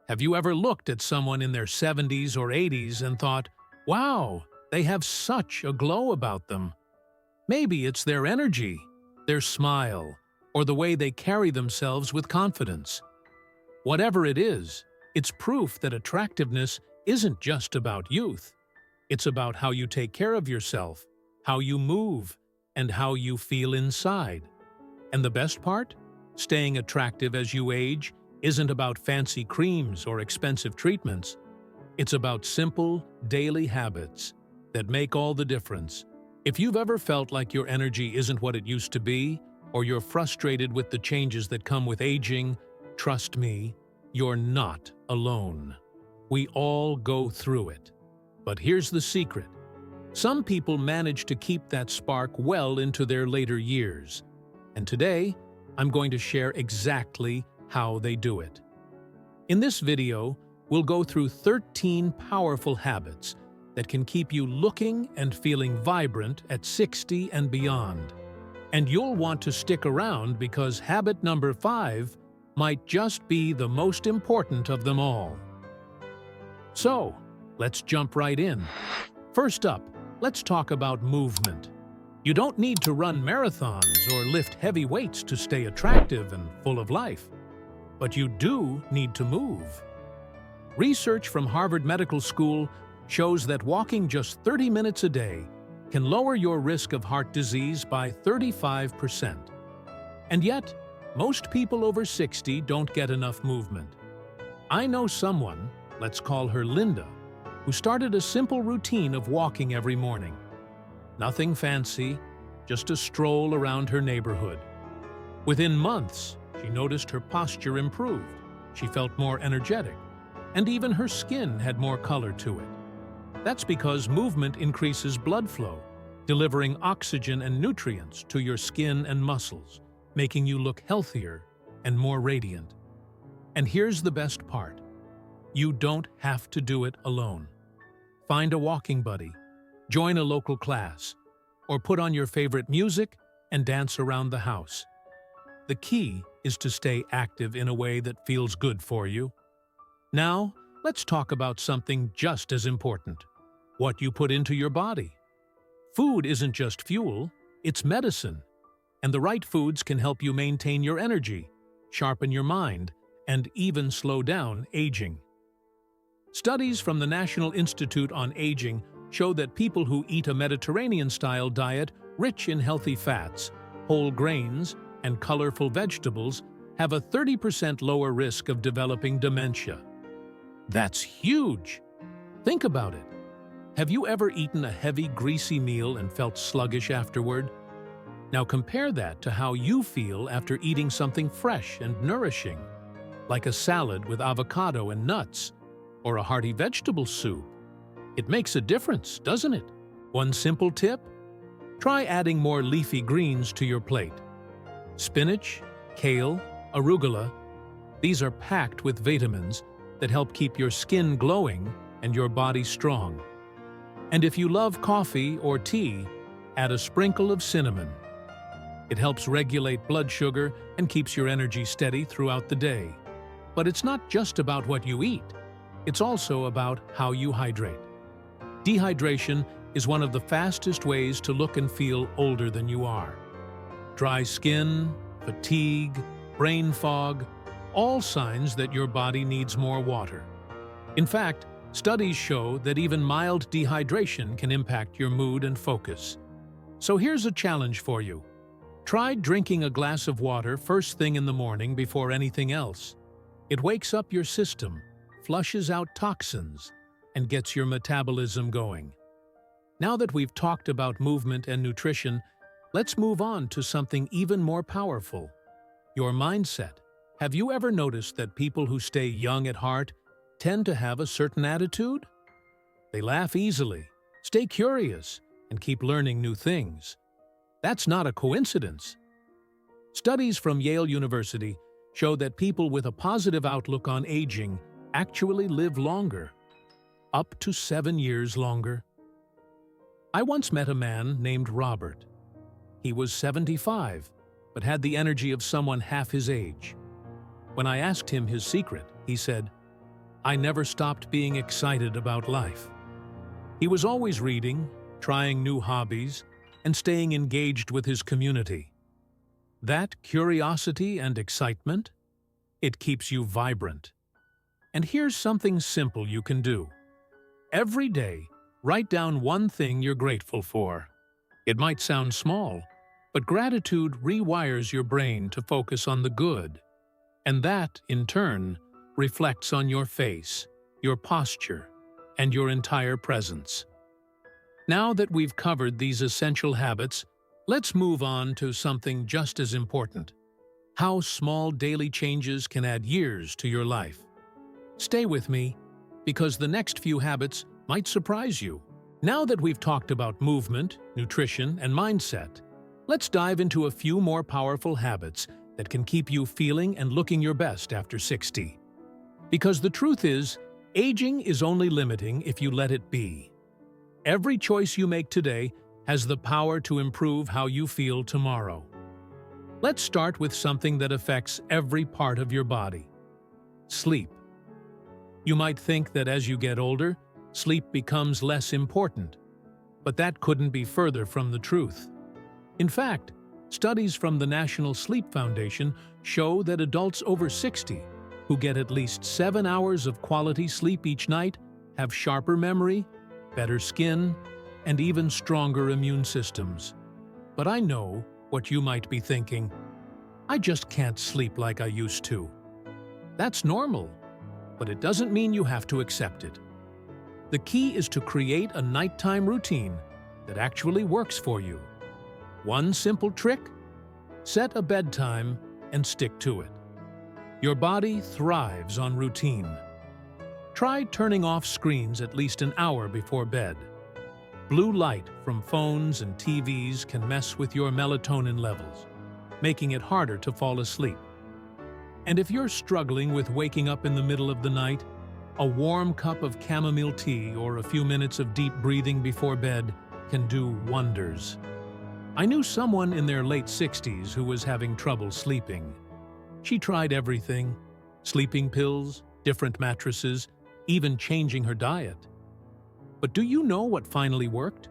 Have you ever looked at someone in their 70s or 80s and thought, wow, they have such a glow about them? Maybe it's their energy, their smile, or the way they carry themselves with confidence. Whatever it is, it's proof that attractiveness isn't just about youth. It's about how you take care of yourself, how you move, and how you feel inside. And the best part? Staying attractive as you age isn't about fancy creams or expensive treatments. It's about simple, daily habits that make all the difference. If you've ever felt like your energy isn't what it used to be, or you're frustrated with the changes that come with aging, trust me, you're not alone. We all go through it. But here's the secret. Some people manage to keep that spark well into their later years. And today, I'm going to share exactly how they do it. In this video, we'll go through 13 powerful habits that can keep you looking and feeling vibrant at 60 and beyond. And you'll want to stick around because habit number 5 might just be the most important of them all. So, let's jump right in. First up, let's talk about movement. You don't need to run marathons or lift heavy weights to stay attractive and full of life. But you do need to move. Research from Harvard Medical School shows that walking just 30 minutes a day can lower your risk of heart disease by 35%. And yet, most people over 60 don't get enough movement. I know someone, let's call her Linda, who started a simple routine of walking every morning. Nothing fancy, just a stroll around her neighborhood. Within months, she noticed her posture improved, she felt more energetic, and even her skin had more color to it. That's because movement increases blood flow, delivering oxygen and nutrients to your skin and muscles, making you look healthier and more radiant. And here's the best part. You don't have to do it alone. Find a walking buddy, join a local class, or put on your favorite music and dance around the house. The key is to stay active in a way that feels good for you. Now, let's talk about something just as important: what you put into your body. Food isn't just fuel, it's medicine. And the right foods can help you maintain your energy, sharpen your mind, and even slow down aging. Studies from the National Institute on Aging show that people who eat a Mediterranean-style diet rich in healthy fats, whole grains, and colorful vegetables have a 30% lower risk of developing dementia. That's huge! Think about it. Have you ever eaten a heavy, greasy meal and felt sluggish afterward? Now compare that to how you feel after eating something fresh and nourishing, like a salad with avocado and nuts, or a hearty vegetable soup. It makes a difference, doesn't it? One simple tip? Try adding more leafy greens to your plate. Spinach, kale, arugula, these are packed with vitamins that help keep your skin glowing and your body strong. And if you love coffee or tea, add a sprinkle of cinnamon. It helps regulate blood sugar and keeps your energy steady throughout the day. But it's not just about what you eat. It's also about how you hydrate. Dehydration is one of the fastest ways to look and feel older than you are. Dry skin, fatigue, brain fog, all signs that your body needs more water. In fact, studies show that even mild dehydration can impact your mood and focus. So here's a challenge for you. Try drinking a glass of water first thing in the morning before anything else. It wakes up your system, flushes out toxins, and gets your metabolism going. Now that we've talked about movement and nutrition, let's move on to something even more powerful: your mindset. Have you ever noticed that people who stay young at heart tend to have a certain attitude? They laugh easily, stay curious, and keep learning new things. That's not a coincidence. Studies from Yale University show that people with a positive outlook on aging actually live longer, up to 7 years longer. I once met a man named Robert. He was 75, but had the energy of someone half his age. When I asked him his secret, he said, I never stopped being excited about life. He was always reading, trying new hobbies, and staying engaged with his community. That curiosity and excitement, it keeps you vibrant. And here's something simple you can do. Every day, write down one thing you're grateful for. It might sound small, but gratitude rewires your brain to focus on the good. And that, in turn, reflects on your face, your posture, and your entire presence. Now that we've covered these essential habits, let's move on to something just as important: how small daily changes can add years to your life. Stay with me, because the next few habits might surprise you. Now that we've talked about movement, nutrition, and mindset, let's dive into a few more powerful habits that can keep you feeling and looking your best after 60. Because the truth is, aging is only limiting if you let it be. Every choice you make today has the power to improve how you feel tomorrow. Let's start with something that affects every part of your body: sleep. You might think that as you get older, sleep becomes less important, but that couldn't be further from the truth. In fact, studies from the National Sleep Foundation show that adults over 60 who get at least 7 hours of quality sleep each night have sharper memory, better skin, and even stronger immune systems. But I know what you might be thinking: I just can't sleep like I used to. That's normal, but it doesn't mean you have to accept it. The key is to create a nighttime routine that actually works for you. One simple trick: set a bedtime and stick to it. Your body thrives on routine. Try turning off screens at least an hour before bed. Blue light from phones and TVs can mess with your melatonin levels, making it harder to fall asleep. And if you're struggling with waking up in the middle of the night, a warm cup of chamomile tea or a few minutes of deep breathing before bed can do wonders. I knew someone in their late 60s who was having trouble sleeping. She tried everything: sleeping pills, different mattresses, even changing her diet. But do you know what finally worked?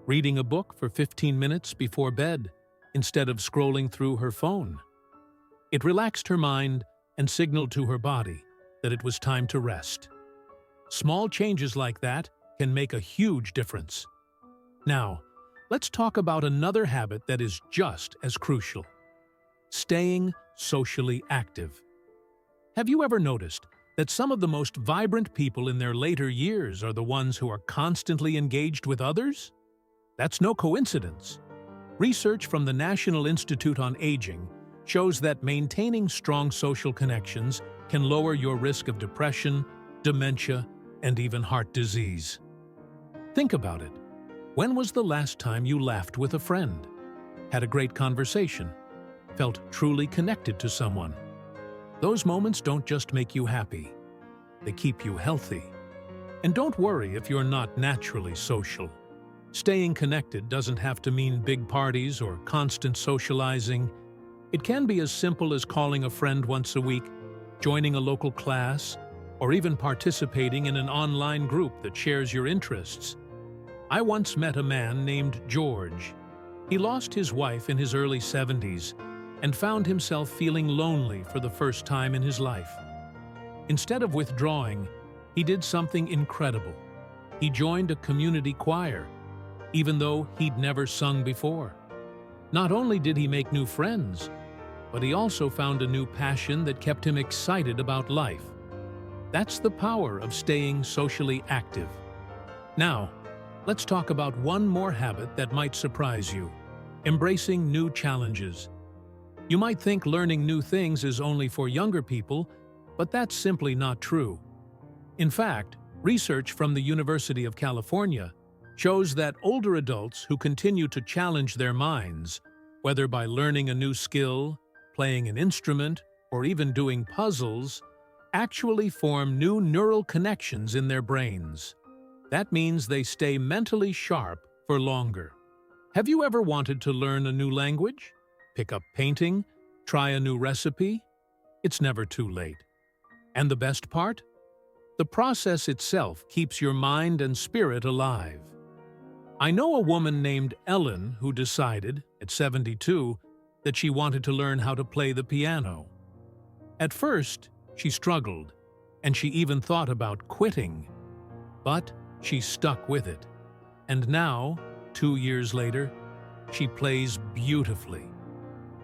Reading a book for 15 minutes before bed, instead of scrolling through her phone. It relaxed her mind and signaled to her body that it was time to rest. Small changes like that can make a huge difference. Now, let's talk about another habit that is just as crucial: staying socially active. Have you ever noticed that some of the most vibrant people in their later years are the ones who are constantly engaged with others? That's no coincidence. Research from the National Institute on Aging shows that maintaining strong social connections can lower your risk of depression, dementia, and even heart disease. Think about it. When was the last time you laughed with a friend, had a great conversation, felt truly connected to someone? Those moments don't just make you happy, they keep you healthy. And don't worry if you're not naturally social. Staying connected doesn't have to mean big parties or constant socializing. It can be as simple as calling a friend once a week, joining a local class, or even participating in an online group that shares your interests. I once met a man named George. He lost his wife in his early 70s and found himself feeling lonely for the first time in his life. Instead of withdrawing, he did something incredible. He joined a community choir, even though he'd never sung before. Not only did he make new friends, but he also found a new passion that kept him excited about life. That's the power of staying socially active. Now, let's talk about one more habit that might surprise you: embracing new challenges. You might think learning new things is only for younger people, but that's simply not true. In fact, research from the University of California shows that older adults who continue to challenge their minds, whether by learning a new skill, playing an instrument, or even doing puzzles, actually form new neural connections in their brains. That means they stay mentally sharp for longer. Have you ever wanted to learn a new language? Pick up painting? Try a new recipe? It's never too late. And the best part? The process itself keeps your mind and spirit alive. I know a woman named Ellen who decided, at 72, that she wanted to learn how to play the piano. At first, she struggled, and she even thought about quitting. But she stuck with it. And now, 2 years later, she plays beautifully.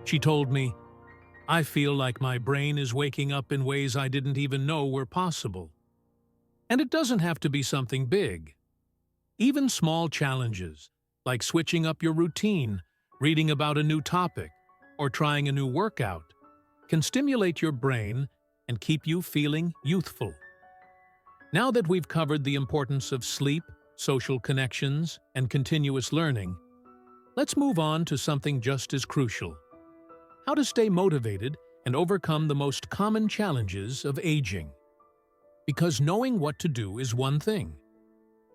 She told me, "I feel like my brain is waking up in ways I didn't even know were possible." And it doesn't have to be something big. Even small challenges, like switching up your routine, reading about a new topic, or trying a new workout, can stimulate your brain and keep you feeling youthful. Now that we've covered the importance of sleep, social connections, and continuous learning, let's move on to something just as crucial: how to stay motivated and overcome the most common challenges of aging. Because knowing what to do is one thing,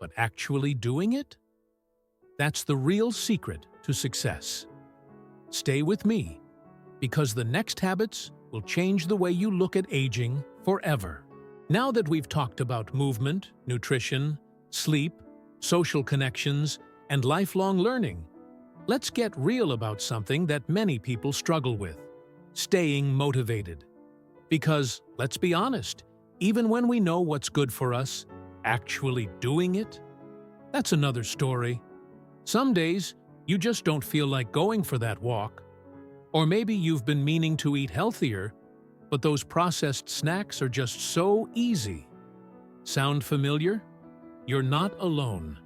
but actually doing it? That's the real secret to success. Stay with me, because the next habits will change the way you look at aging forever. Now that we've talked about movement, nutrition, sleep, social connections, and lifelong learning, let's get real about something that many people struggle with: staying motivated. Because, let's be honest, even when we know what's good for us, actually doing it? That's another story. Some days, you just don't feel like going for that walk. Or maybe you've been meaning to eat healthier, but those processed snacks are just so easy. Sound familiar? You're not alone.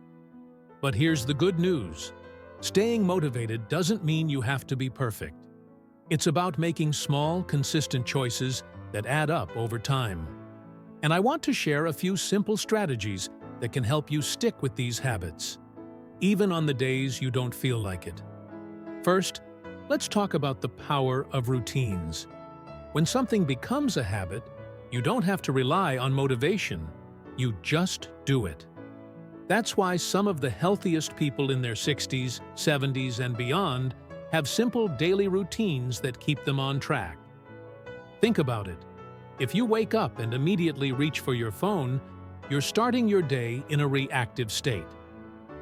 But here's the good news. Staying motivated doesn't mean you have to be perfect. It's about making small, consistent choices that add up over time. And I want to share a few simple strategies that can help you stick with these habits, even on the days you don't feel like it. First, let's talk about the power of routines. When something becomes a habit, you don't have to rely on motivation. You just do it. That's why some of the healthiest people in their 60s, 70s, and beyond have simple daily routines that keep them on track. Think about it. If you wake up and immediately reach for your phone, you're starting your day in a reactive state.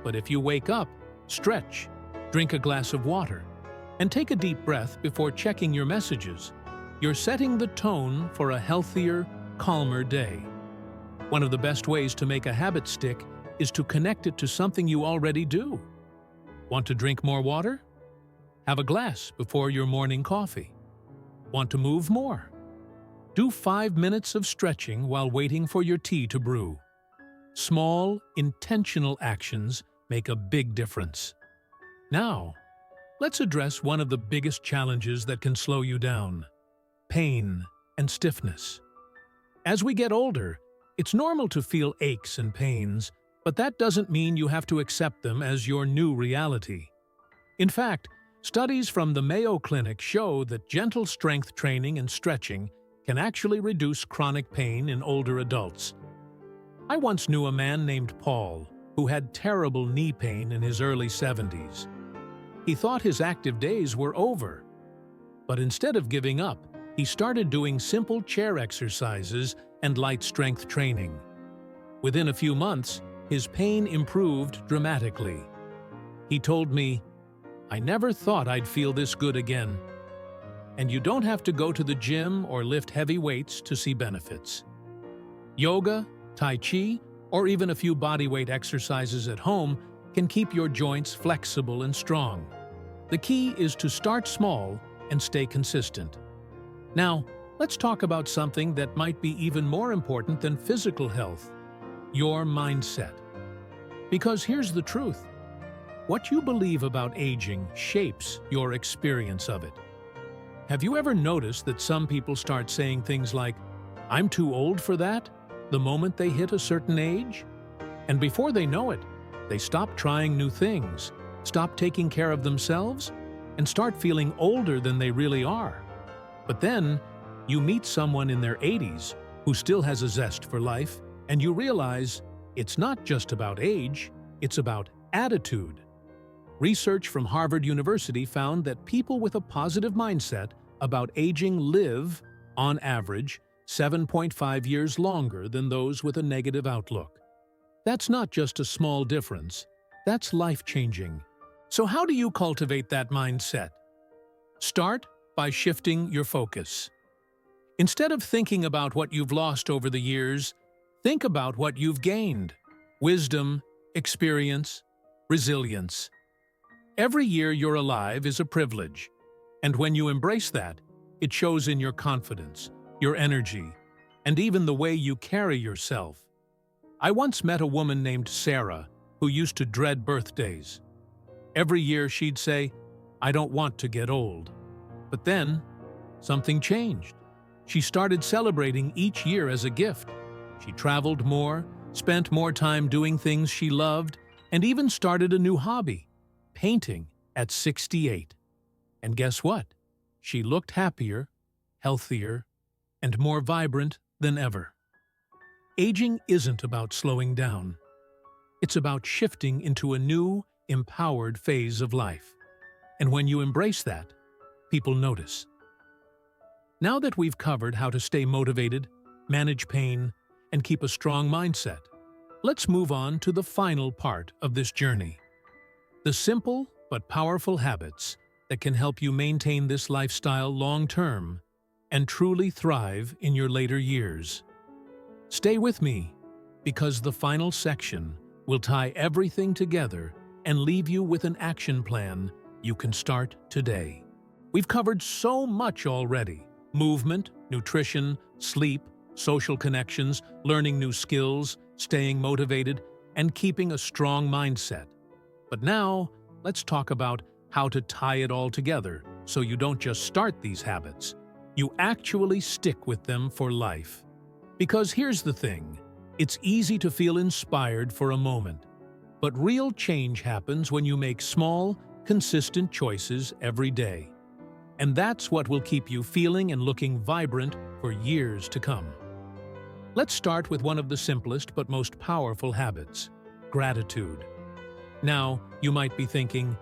But if you wake up, stretch, drink a glass of water, and take a deep breath before checking your messages, you're setting the tone for a healthier, calmer day. One of the best ways to make a habit stick is to connect it to something you already do. Want to drink more water? Have a glass before your morning coffee. Want to move more? Do 5 minutes of stretching while waiting for your tea to brew. Small, intentional actions make a big difference. Now, let's address one of the biggest challenges that can slow you down: pain and stiffness. As we get older, it's normal to feel aches and pains, but that doesn't mean you have to accept them as your new reality. In fact, studies from the Mayo Clinic show that gentle strength training and stretching can actually reduce chronic pain in older adults. I once knew a man named Paul who had terrible knee pain in his early 70s. He thought his active days were over. But instead of giving up, he started doing simple chair exercises and light strength training. Within a few months, his pain improved dramatically. He told me, "I never thought I'd feel this good again." And you don't have to go to the gym or lift heavy weights to see benefits. Yoga, Tai Chi, or even a few bodyweight exercises at home can keep your joints flexible and strong. The key is to start small and stay consistent. Now, let's talk about something that might be even more important than physical health: your mindset. Because here's the truth. What you believe about aging shapes your experience of it. Have you ever noticed that some people start saying things like, "I'm too old for that," the moment they hit a certain age? And before they know it, they stop trying new things, stop taking care of themselves, and start feeling older than they really are. But then, you meet someone in their 80s who still has a zest for life, and you realize it's not just about age, it's about attitude. Research from Harvard University found that people with a positive mindset about aging live, on average, 7.5 years longer than those with a negative outlook. That's not just a small difference, that's life-changing. So how do you cultivate that mindset? Start by shifting your focus. Instead of thinking about what you've lost over the years, think about what you've gained: wisdom, experience, resilience. Every year you're alive is a privilege, and when you embrace that, it shows in your confidence, your energy, and even the way you carry yourself. I once met a woman named Sarah who used to dread birthdays. Every year she'd say, "I don't want to get old." But then, something changed. She started celebrating each year as a gift. She traveled more, spent more time doing things she loved, and even started a new hobby: painting at 68. And guess what? She looked happier, healthier, and more vibrant than ever. Aging isn't about slowing down. It's about shifting into a new, empowered phase of life. And when you embrace that, people notice. Now that we've covered how to stay motivated, manage pain, and keep a strong mindset, let's move on to the final part of this journey: the simple but powerful habits that can help you maintain this lifestyle long-term and truly thrive in your later years. Stay with me, because the final section will tie everything together and leave you with an action plan you can start today. We've covered so much already: movement, nutrition, sleep, social connections, learning new skills, staying motivated, and keeping a strong mindset. But now, let's talk about how to tie it all together so you don't just start these habits, you actually stick with them for life. Because here's the thing: it's easy to feel inspired for a moment, but real change happens when you make small, consistent choices every day. And that's what will keep you feeling and looking vibrant for years to come. Let's start with one of the simplest but most powerful habits: gratitude. Now, you might be thinking,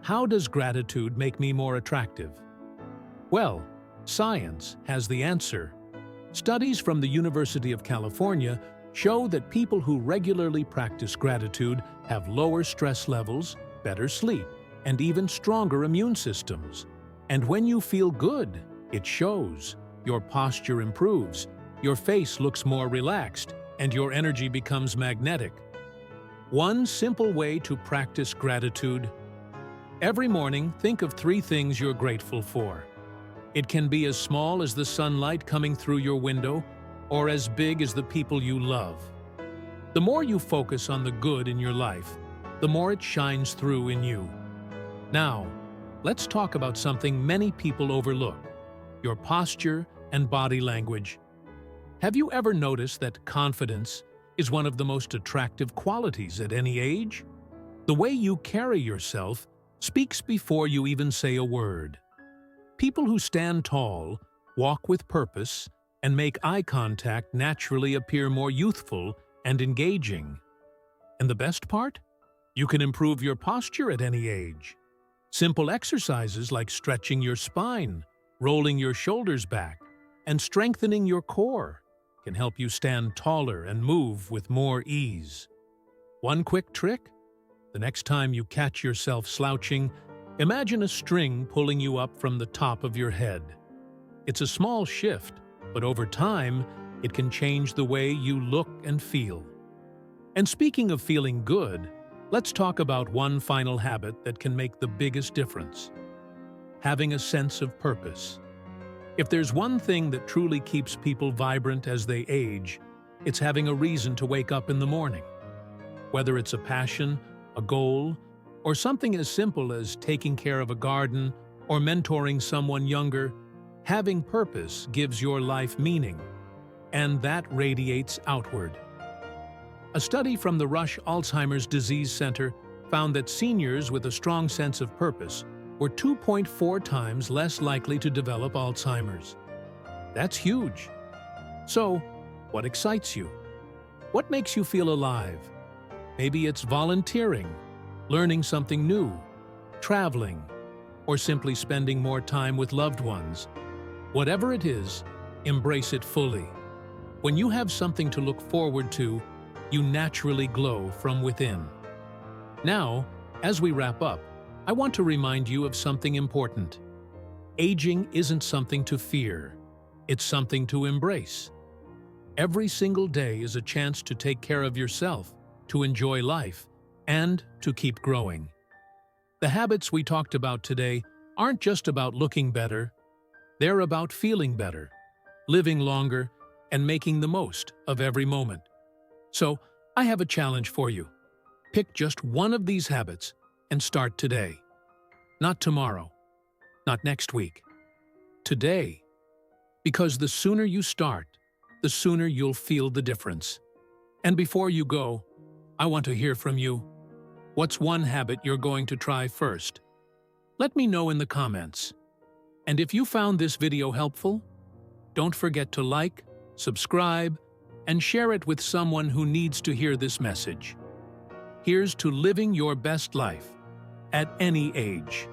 how does gratitude make me more attractive? Well, science has the answer. Studies from the University of California show that people who regularly practice gratitude have lower stress levels, better sleep, and even stronger immune systems. And when you feel good, it shows. Your posture improves, your face looks more relaxed, and your energy becomes magnetic. One simple way to practice gratitude: every morning, think of 3 things you're grateful for. It can be as small as the sunlight coming through your window, or as big as the people you love. The more you focus on the good in your life, the more it shines through in you. Now, let's talk about something many people overlook: your posture and body language. Have you ever noticed that confidence is one of the most attractive qualities at any age? The way you carry yourself speaks before you even say a word. People who stand tall, walk with purpose, and make eye contact naturally appear more youthful and engaging. And the best part? You can improve your posture at any age. Simple exercises like stretching your spine, rolling your shoulders back, and strengthening your core can help you stand taller and move with more ease. One quick trick: the next time you catch yourself slouching, imagine a string pulling you up from the top of your head. It's a small shift, but over time, it can change the way you look and feel. And speaking of feeling good, let's talk about one final habit that can make the biggest difference: having a sense of purpose. If there's one thing that truly keeps people vibrant as they age, it's having a reason to wake up in the morning. Whether it's a passion, a goal, or something as simple as taking care of a garden or mentoring someone younger, having purpose gives your life meaning, and that radiates outward. A study from the Rush Alzheimer's Disease Center found that seniors with a strong sense of purpose were 2.4 times less likely to develop Alzheimer's. That's huge. So, what excites you? What makes you feel alive? Maybe it's volunteering, learning something new, traveling, or simply spending more time with loved ones. Whatever it is, Embrace it fully. When you have something to look forward to, you naturally glow from within. Now, as we wrap up, I want to remind you of something important. Aging isn't something to fear. It's something to embrace. Every single day is a chance to take care of yourself, to enjoy life, and to keep growing. The habits we talked about today aren't just about looking better. They're about feeling better, living longer, and making the most of every moment. So, I have a challenge for you. Pick just one of these habits and start today. Not tomorrow, not next week. Today. Because the sooner you start, the sooner you'll feel the difference. And before you go, I want to hear from you. What's one habit you're going to try first? Let me know in the comments. And if you found this video helpful, don't forget to like, subscribe, and share it with someone who needs to hear this message. Here's to living your best life at any age.